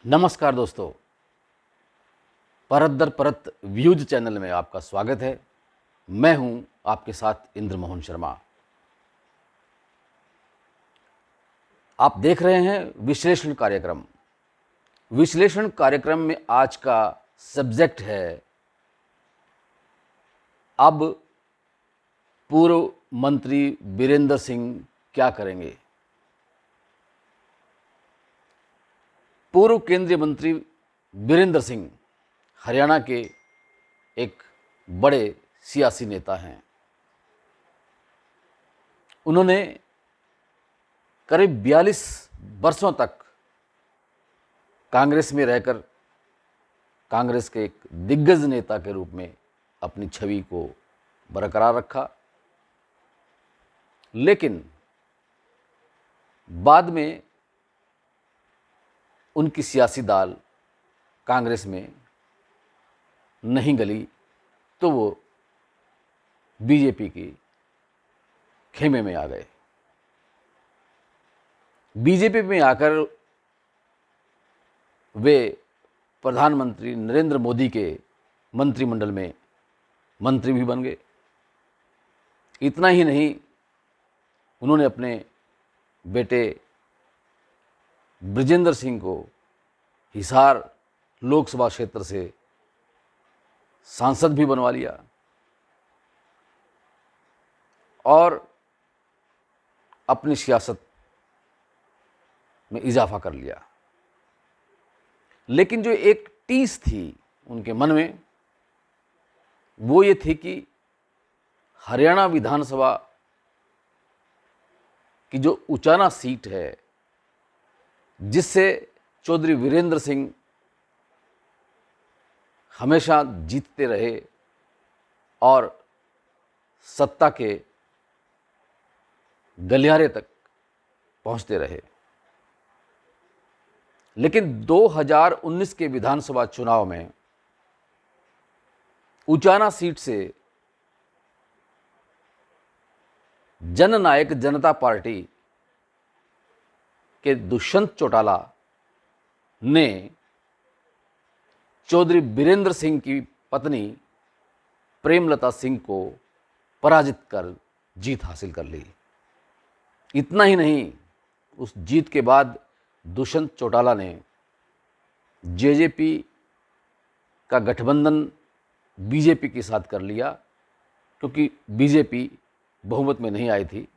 नमस्कार दोस्तों, परत दर परत व्यूज चैनल में आपका स्वागत है। मैं हूं आपके साथ इंद्र मोहन शर्मा। आप देख रहे हैं विश्लेषण कार्यक्रम। विश्लेषण कार्यक्रम में आज का सब्जेक्ट है अब पूर्व मंत्री बीरेंद्र सिंह क्या करेंगे। पूर्व केंद्रीय मंत्री बीरेंद्र सिंह हरियाणा के एक बड़े सियासी नेता हैं। उन्होंने करीब 42 वर्षों तक कांग्रेस में रहकर कांग्रेस के एक दिग्गज नेता के रूप में अपनी छवि को बरकरार रखा, लेकिन बाद में उनकी सियासी दाल कांग्रेस में नहीं गली तो वो बीजेपी की खेमे में आ गए। बीजेपी में आकर वे प्रधानमंत्री नरेंद्र मोदी के मंत्रिमंडल में मंत्री भी बन गए। इतना ही नहीं, उन्होंने अपने बेटे बृजेंद्र सिंह को हिसार लोकसभा क्षेत्र से सांसद भी बनवा लिया और अपनी सियासत में इजाफा कर लिया। लेकिन जो एक टीस थी उनके मन में, वो ये थी कि हरियाणा विधानसभा की जो उचाना सीट है, जिससे चौधरी वीरेंद्र सिंह हमेशा जीतते रहे और सत्ता के गलियारे तक पहुंचते रहे, लेकिन 2019 के विधानसभा चुनाव में उचाना सीट से जननायक जनता पार्टी के दुष्यंत चौटाला ने चौधरी बीरेंद्र सिंह की पत्नी प्रेमलता सिंह को पराजित कर जीत हासिल कर ली। इतना ही नहीं, उस जीत के बाद दुष्यंत चौटाला ने जेजेपी का गठबंधन बीजेपी के साथ कर लिया, क्योंकि बीजेपी बहुमत में नहीं आई थी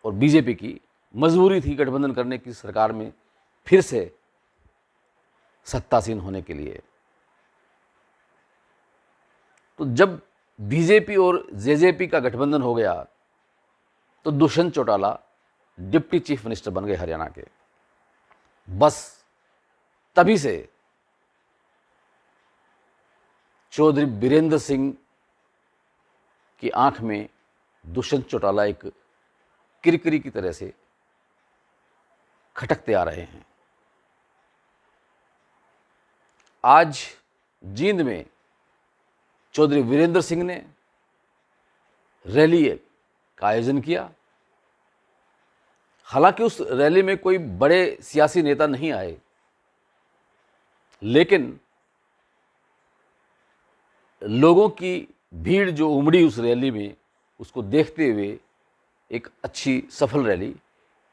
और बीजेपी की मजबूरी थी गठबंधन करने की सरकार में फिर से सत्तासीन होने के लिए। तो जब बीजेपी और जेजेपी का गठबंधन हो गया तो Dushyant Chautala deputy chief minister बन गए हरियाणा के। बस तभी से चौधरी बीरेंद्र सिंह की आंख में दुष्यंत चौटाला एक किरकिरी की तरह से खटकते आ रहे हैं। आज जींद में चौधरी वीरेंद्र सिंह ने रैली का आयोजन किया। हालांकि उस रैली में कोई बड़े सियासी नेता नहीं आए, लेकिन लोगों की भीड़ जो उमड़ी उस रैली में, उसको देखते हुए एक अच्छी सफल रैली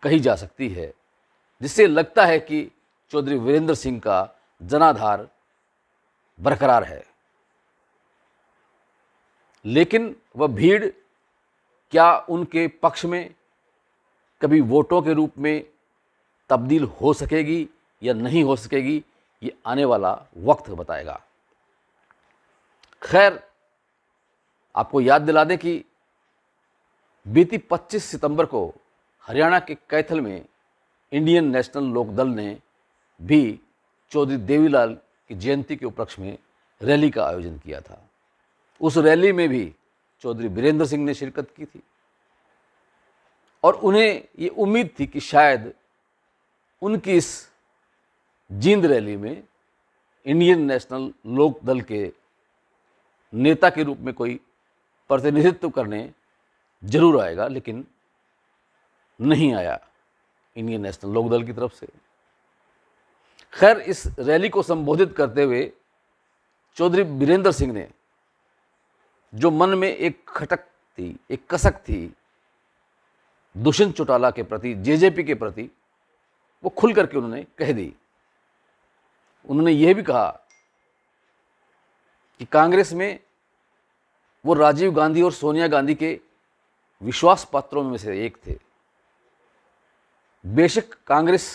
कही जा सकती है, जिससे लगता है कि चौधरी वीरेंद्र सिंह का जनाधार बरकरार है। लेकिन वह भीड़ क्या उनके पक्ष में कभी वोटों के रूप में तब्दील हो सकेगी या नहीं हो सकेगी, ये आने वाला वक्त बताएगा। खैर, आपको याद दिला दें कि बीती 25 सितंबर को हरियाणा के कैथल में इंडियन नेशनल लोकदल ने भी चौधरी देवीलाल की जयंती के उपलक्ष्य में रैली का आयोजन किया था। उस रैली में भी चौधरी बीरेंद्र सिंह ने शिरकत की थी और उन्हें ये उम्मीद थी कि शायद उनकी इस जींद रैली में इंडियन नेशनल लोकदल के नेता के रूप में कोई प्रतिनिधित्व करने जरूर आएगा, लेकिन नहीं आया इंडियन नेशनल लोकदल की तरफ से। खैर, इस रैली को संबोधित करते हुए चौधरी बीरेंद्र सिंह ने, जो मन में एक खटक थी, एक कसक थी दुष्यंत चौटाला के प्रति, जेजेपी के प्रति, वो खुल करके उन्होंने कह दी। उन्होंने यह भी कहा कि कांग्रेस में वो राजीव गांधी और सोनिया गांधी के विश्वास पात्रों में से एक थे। बेशक कांग्रेस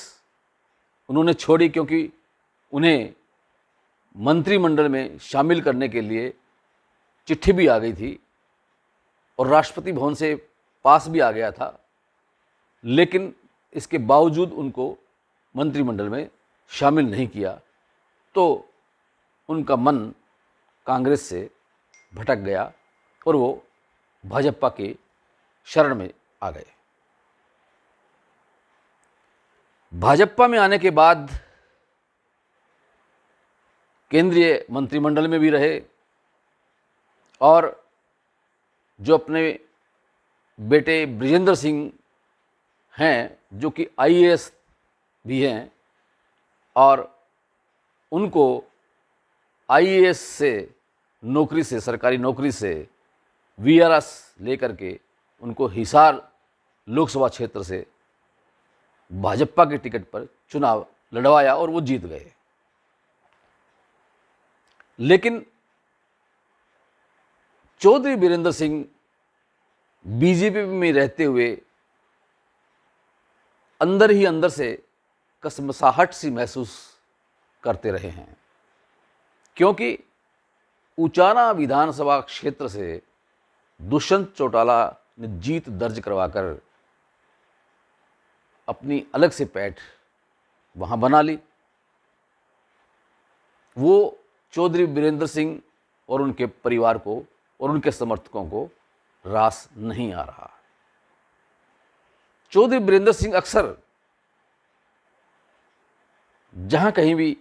उन्होंने छोड़ी क्योंकि उन्हें मंत्रिमंडल में शामिल करने के लिए चिट्ठी भी आ गई थी और राष्ट्रपति भवन से पास भी आ गया था, लेकिन इसके बावजूद उनको मंत्रिमंडल में शामिल नहीं किया, तो उनका मन कांग्रेस से भटक गया और वो भाजपा के शरण में आ गए। भाजपा में आने के बाद केंद्रीय मंत्रिमंडल में भी रहे और जो अपने बेटे बृजेंद्र सिंह हैं, जो कि आईएएस भी हैं, और उनको आईएएस से नौकरी से, सरकारी नौकरी से वीआरएस लेकर के उनको हिसार लोकसभा क्षेत्र से भाजपा के टिकट पर चुनाव लड़वाया और वो जीत गए। लेकिन चौधरी बीरेंद्र सिंह बीजेपी में रहते हुए अंदर ही अंदर से कसमसाहट सी महसूस करते रहे हैं, क्योंकि उचाना विधानसभा क्षेत्र से दुष्यंत चौटाला ने जीत दर्ज करवाकर अपनी अलग से पैठ वहां बना ली। वो चौधरी बीरेंद्र सिंह और उनके परिवार को और उनके समर्थकों को रास नहीं आ रहा। चौधरी बीरेंद्र सिंह अक्सर जहां कहीं भी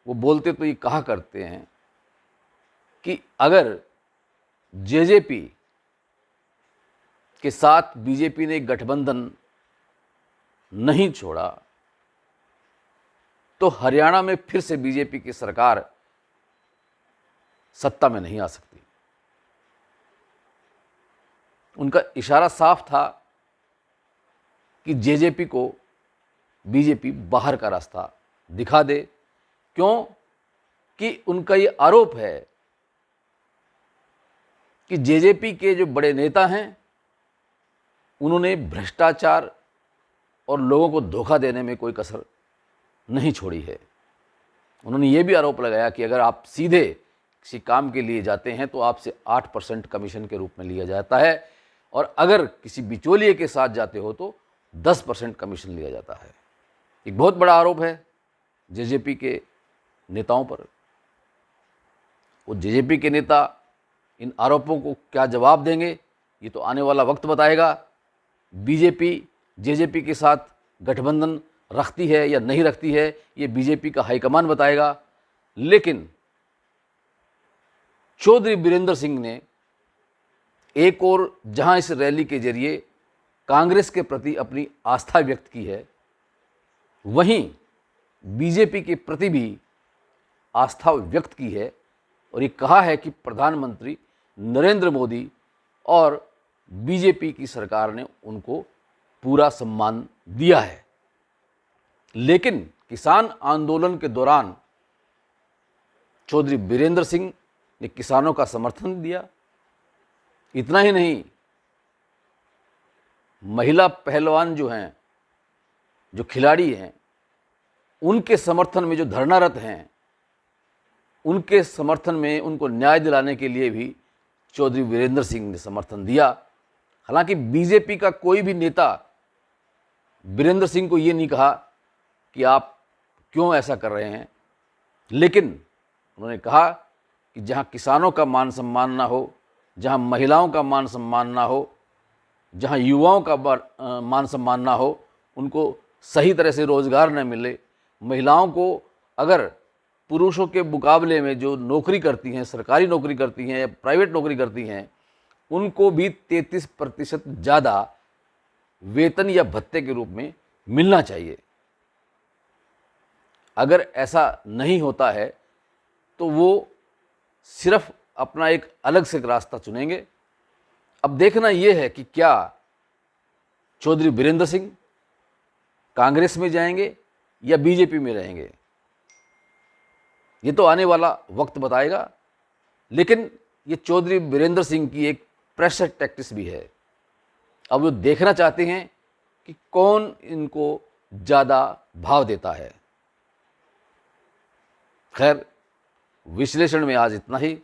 वो बोलते तो ये कहा करते हैं कि अगर जेजेपी के साथ बीजेपी ने गठबंधन नहीं छोड़ा तो हरियाणा में फिर से बीजेपी की सरकार सत्ता में नहीं आ सकती। उनका इशारा साफ था कि जेजेपी को बीजेपी बाहर का रास्ता दिखा दे, क्यों कि उनका ये आरोप है कि जेजेपी के जो बड़े नेता हैं उन्होंने भ्रष्टाचार और लोगों को धोखा देने में कोई कसर नहीं छोड़ी है। उन्होंने ये भी आरोप लगाया कि अगर आप सीधे किसी काम के लिए जाते हैं तो आपसे 8% कमीशन के रूप में लिया जाता है, और अगर किसी बिचौलिए के साथ जाते हो तो 10% कमीशन लिया जाता है। एक बहुत बड़ा आरोप है जेजेपी के नेताओं पर। वो जेजेपी के नेता इन आरोपों को क्या जवाब देंगे ये तो आने वाला वक्त बताएगा। बीजेपी जेजेपी के साथ गठबंधन रखती है या नहीं रखती है ये बीजेपी का हाईकमान बताएगा। लेकिन चौधरी बीरेंद्र सिंह ने एक और जहां इस रैली के जरिए कांग्रेस के प्रति अपनी आस्था व्यक्त की है, वहीं बीजेपी के प्रति भी आस्था व्यक्त की है और ये कहा है कि प्रधानमंत्री नरेंद्र मोदी और बीजेपी की सरकार ने उनको पूरा सम्मान दिया है। लेकिन किसान आंदोलन के दौरान चौधरी बीरेंद्र सिंह ने किसानों का समर्थन दिया। इतना ही नहीं, महिला पहलवान जो हैं, जो खिलाड़ी हैं, उनके समर्थन में जो धरनारत हैं, उनके समर्थन में उनको न्याय दिलाने के लिए भी चौधरी बीरेंद्र सिंह ने समर्थन दिया। हालांकि बीजेपी का कोई भी नेता बीरेंद्र सिंह को ये नहीं कहा कि आप क्यों ऐसा कर रहे हैं, लेकिन उन्होंने कहा कि जहां किसानों का मान सम्मान ना हो, जहां महिलाओं का मान सम्मान ना हो, जहां युवाओं का मान सम्मान ना हो, उनको सही तरह से रोज़गार न मिले, महिलाओं को अगर पुरुषों के मुकाबले में जो नौकरी करती हैं, सरकारी नौकरी करती हैं या प्राइवेट नौकरी करती हैं, उनको भी 33% ज़्यादा वेतन या भत्ते के रूप में मिलना चाहिए। अगर ऐसा नहीं होता है तो वो सिर्फ अपना एक अलग से रास्ता चुनेंगे। अब देखना ये है कि क्या चौधरी बीरेंद्र सिंह कांग्रेस में जाएंगे या बीजेपी में रहेंगे, ये तो आने वाला वक्त बताएगा। लेकिन ये चौधरी बीरेंद्र सिंह की एक प्रेशर टैक्टिस भी है। अब वो देखना चाहते हैं कि कौन इनको ज़्यादा भाव देता है। खैर, विश्लेषण में आज इतना ही।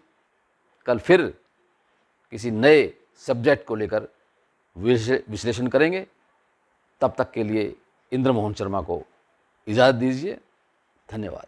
कल फिर किसी नए सब्जेक्ट को लेकर विश्लेषण करेंगे। तब तक के लिए इंद्र मोहन शर्मा को इजाज़त दीजिए। धन्यवाद।